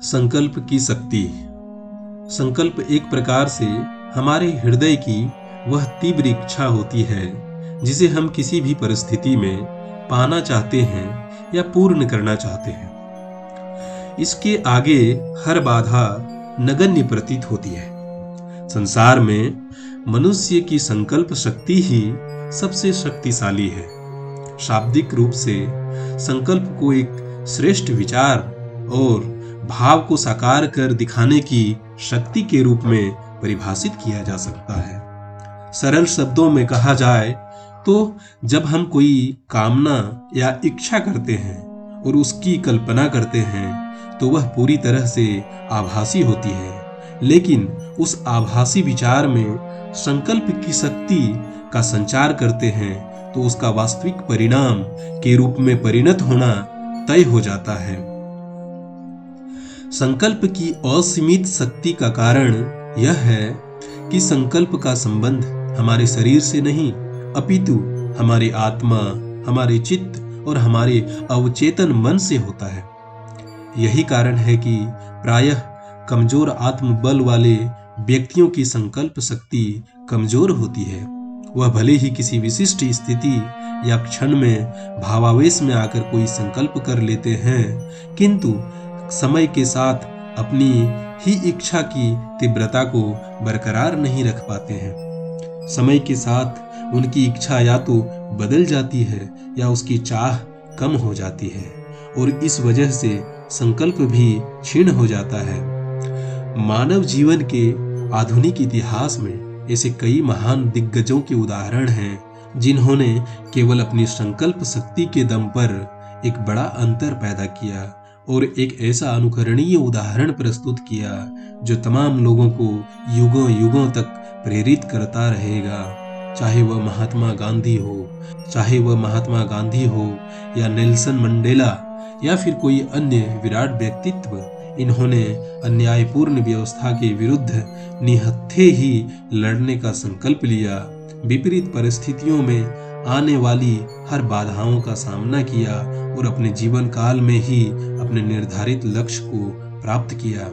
संकल्प की शक्ति। संकल्प एक प्रकार से हमारे हृदय की वह तीव्र इच्छा होती है जिसे हम किसी भी परिस्थिति में पाना चाहते हैं या पूर्ण करना चाहते हैं। इसके आगे हर बाधा नगण्य प्रतीत होती है। संसार में मनुष्य की संकल्प शक्ति ही सबसे शक्तिशाली है। शाब्दिक रूप से संकल्प को एक श्रेष्ठ विचार और भाव को साकार कर दिखाने की शक्ति के रूप में परिभाषित किया जा सकता है। सरल शब्दों में कहा जाए तो जब हम कोई कामना या इच्छा करते हैं और उसकी कल्पना करते हैं तो वह पूरी तरह से आभासी होती है, लेकिन उस आभासी विचार में संकल्प की शक्ति का संचार करते हैं तो उसका वास्तविक परिणाम के रूप में परिणत होना तय हो जाता है। संकल्प की असीमित शक्ति का कारण यह है कि संकल्प का संबंध हमारे शरीर से नहीं अपितु हमारी आत्मा, हमारे चित्त और हमारे अवचेतन मन से होता है। यही कारण है कि प्रायः कमजोर आत्मबल वाले व्यक्तियों की संकल्प शक्ति कमजोर होती है। वह भले ही किसी विशिष्ट स्थिति या क्षण में भावावेश में आकर कोई संकल्प कर लेते हैं, किंतु समय के साथ अपनी ही इच्छा की तीव्रता को बरकरार नहीं रख पाते हैं। समय के साथ उनकी इच्छा या तो बदल जाती है या उसकी चाह कम हो जाती है और इस वजह से संकल्प भी क्षीण हो जाता है। मानव जीवन के आधुनिक इतिहास में ऐसे कई महान दिग्गजों के उदाहरण हैं जिन्होंने केवल अपनी संकल्प शक्ति के दम पर एक बड़ा अंतर पैदा किया और एक ऐसा अनुकरणीय उदाहरण प्रस्तुत किया जो तमाम लोगों को युगों युगों तक प्रेरित करता रहेगा। चाहे वह महात्मा गांधी हो या नेल्सन मंडेला या फिर कोई अन्य विराट व्यक्तित्व, इन्होंने अन्यायपूर्ण व्यवस्था के विरुद्ध निहत्थे ही लड़ने का संकल्प लिया, विपरीत परिस्थितियों में आने वाली हर बाधाओं का सामना किया और अपने जीवन काल में ही अपने निर्धारित लक्ष्य को प्राप्त किया।